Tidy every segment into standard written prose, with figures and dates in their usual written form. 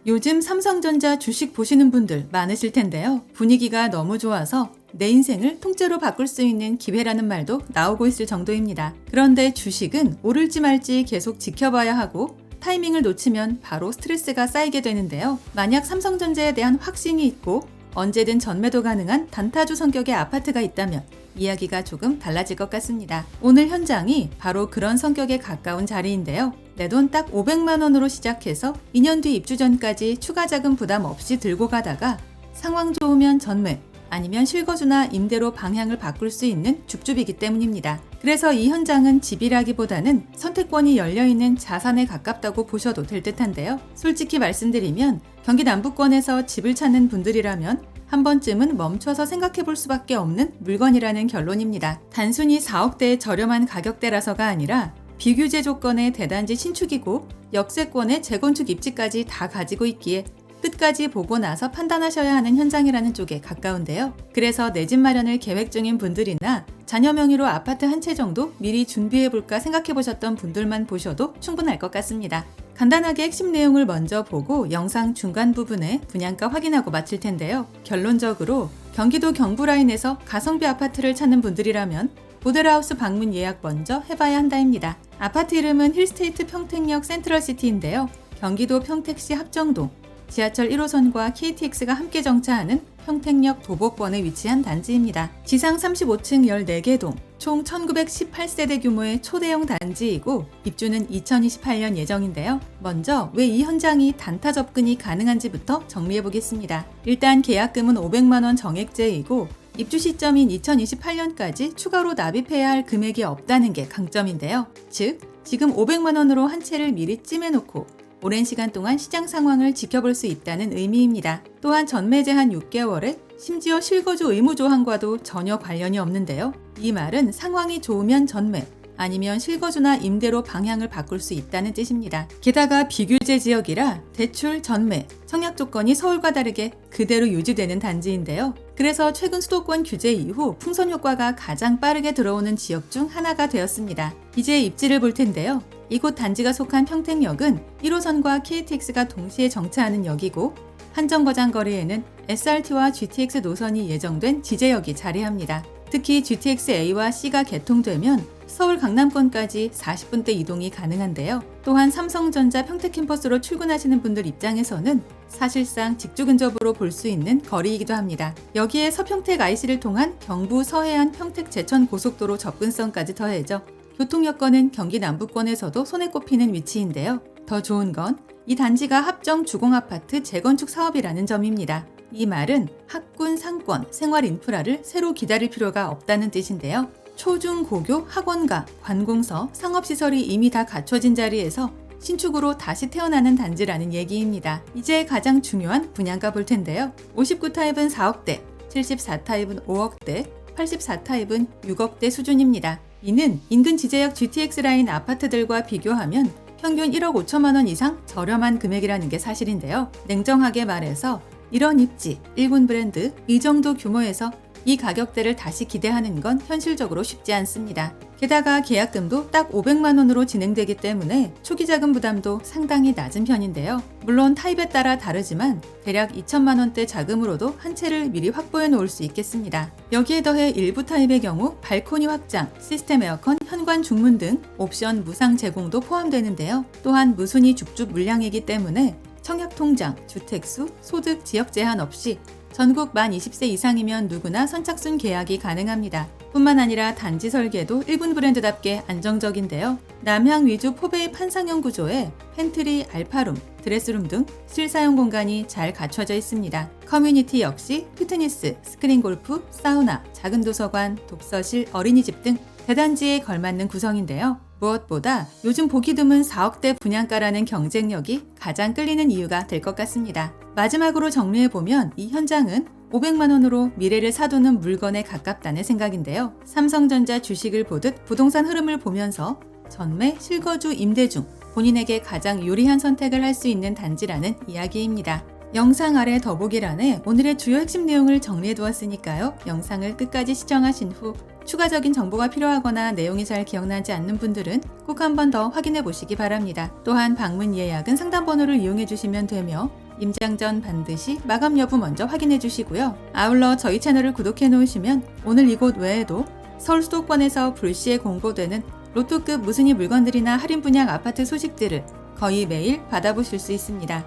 요즘 삼성전자 주식 보시는 분들 많으실 텐데요. 분위기가 너무 좋아서 내 인생을 통째로 바꿀 수 있는 기회라는 말도 나오고 있을 정도입니다. 그런데 주식은 오를지 말지 계속 지켜봐야 하고 타이밍을 놓치면 바로 스트레스가 쌓이게 되는데요. 만약 삼성전자에 대한 확신이 있고 언제든 전매도 가능한 단타주 성격의 아파트가 있다면 이야기가 조금 달라질 것 같습니다. 오늘 현장이 바로 그런 성격에 가까운 자리인데요. 내 돈 딱 500만 원으로 시작해서 2년 뒤 입주 전까지 추가 자금 부담 없이 들고 가다가 상황 좋으면 전매, 아니면 실거주나 임대로 방향을 바꿀 수 있는 줍줍이기 때문입니다. 그래서 이 현장은 집이라기보다는 선택권이 열려있는 자산에 가깝다고 보셔도 될 듯한데요. 솔직히 말씀드리면 경기 남부권에서 집을 찾는 분들이라면 한 번쯤은 멈춰서 생각해 볼 수밖에 없는 물건이라는 결론입니다. 단순히 4억대의 저렴한 가격대라서가 아니라 비규제 조건의 대단지 신축이고 역세권의 재건축 입지까지 다 가지고 있기에 끝까지 보고 나서 판단하셔야 하는 현장이라는 쪽에 가까운데요. 그래서 내 집 마련을 계획 중인 분들이나 자녀 명의로 아파트 한 채 정도 미리 준비해볼까 생각해보셨던 분들만 보셔도 충분할 것 같습니다. 간단하게 핵심 내용을 먼저 보고 영상 중간 부분에 분양가 확인하고 마칠 텐데요. 결론적으로 경기도 경부 라인에서 가성비 아파트를 찾는 분들이라면 모델하우스 방문 예약 먼저 해봐야 한다입니다. 아파트 이름은 힐스테이트 평택역 센트럴시티인데요. 경기도 평택시 합정동, 지하철 1호선과 KTX가 함께 정차하는 평택역 도보권에 위치한 단지입니다. 지상 35층 14개 동, 총 1918세대 규모의 초대형 단지이고 입주는 2028년 예정인데요. 먼저 왜 이 현장이 단타 접근이 가능한지부터 정리해보겠습니다. 일단 계약금은 500만 원 정액제이고 입주 시점인 2028년까지 추가로 납입해야 할 금액이 없다는 게 강점인데요. 즉, 지금 500만 원으로 한 채를 미리 찜해놓고 오랜 시간 동안 시장 상황을 지켜볼 수 있다는 의미입니다. 또한 전매 제한 6개월에 심지어 실거주 의무 조항과도 전혀 관련이 없는데요. 이 말은 상황이 좋으면 전매, 아니면 실거주나 임대로 방향을 바꿀 수 있다는 뜻입니다. 게다가 비규제 지역이라 대출, 전매, 청약 조건이 서울과 다르게 그대로 유지되는 단지인데요. 그래서 최근 수도권 규제 이후 풍선 효과가 가장 빠르게 들어오는 지역 중 하나가 되었습니다. 이제 입지를 볼 텐데요. 이곳 단지가 속한 평택역은 1호선과 KTX가 동시에 정차하는 역이고 한정거장 거리에는 SRT와 GTX 노선이 예정된 지제역이 자리합니다. 특히 GTX A와 C가 개통되면 서울 강남권까지 40분대 이동이 가능한데요. 또한 삼성전자 평택 캠퍼스로 출근하시는 분들 입장에서는 사실상 직주 근접으로 볼 수 있는 거리이기도 합니다. 여기에 서평택 IC를 통한 경부 서해안 평택 제천 고속도로 접근성까지 더해져 교통 여건은 경기 남부권에서도 손에 꼽히는 위치인데요. 더 좋은 건 이 단지가 합정 주공아파트 재건축 사업이라는 점입니다. 이 말은 학군, 상권, 생활 인프라를 새로 기다릴 필요가 없다는 뜻인데요. 초중 고교, 학원가, 관공서, 상업시설이 이미 다 갖춰진 자리에서 신축으로 다시 태어나는 단지라는 얘기입니다. 이제 가장 중요한 분양가 볼 텐데요. 59타입은 4억대, 74타입은 5억대, 84타입은 6억대 수준입니다. 이는 인근 지제역 GTX 라인 아파트들과 비교하면 평균 1억 5천만 원 이상 저렴한 금액이라는 게 사실인데요. 냉정하게 말해서 이런 입지, 1군 브랜드, 이 정도 규모에서 이 가격대를 다시 기대하는 건 현실적으로 쉽지 않습니다. 게다가 계약금도 딱 500만 원으로 진행되기 때문에 초기 자금 부담도 상당히 낮은 편인데요. 물론 타입에 따라 다르지만 대략 2천만 원대 자금으로도 한 채를 미리 확보해 놓을 수 있겠습니다. 여기에 더해 일부 타입의 경우 발코니 확장, 시스템 에어컨, 현관 중문 등 옵션 무상 제공도 포함되는데요. 또한 무순위 줍줍 물량이기 때문에 청약통장, 주택수, 소득, 지역 제한 없이 전국 만 20세 이상이면 누구나 선착순 계약이 가능합니다. 뿐만 아니라 단지 설계도 1군 브랜드답게 안정적인데요. 남향 위주 포베이 판상형 구조에 팬트리, 알파룸, 드레스룸 등 실사용 공간이 잘 갖춰져 있습니다. 커뮤니티 역시 피트니스, 스크린 골프, 사우나, 작은 도서관, 독서실, 어린이집 등 대단지에 걸맞는 구성인데요. 무엇보다 요즘 보기 드문 4억대 분양가라는 경쟁력이 가장 끌리는 이유가 될 것 같습니다. 마지막으로 정리해보면 이 현장은 500만 원으로 미래를 사두는 물건에 가깝다는 생각인데요. 삼성전자 주식을 보듯 부동산 흐름을 보면서 전매, 실거주, 임대 중 본인에게 가장 유리한 선택을 할 수 있는 단지라는 이야기입니다. 영상 아래 더보기란에 오늘의 주요 핵심 내용을 정리해 두었으니까요. 영상을 끝까지 시청하신 후 추가적인 정보가 필요하거나 내용이 잘 기억나지 않는 분들은 꼭 한 번 더 확인해 보시기 바랍니다. 또한 방문 예약은 상담 번호를 이용해 주시면 되며 임장 전 반드시 마감 여부 먼저 확인해 주시고요. 아울러 저희 채널을 구독해 놓으시면 오늘 이곳 외에도 서울 수도권에서 불시에 공고되는 로또급 무순위 물건들이나 할인 분양 아파트 소식들을 거의 매일 받아보실 수 있습니다.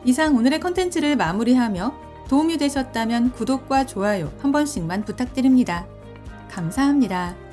이상 오늘의 컨텐츠를 마무리하며 도움이 되셨다면 구독과 좋아요 한 번씩만 부탁드립니다. 감사합니다.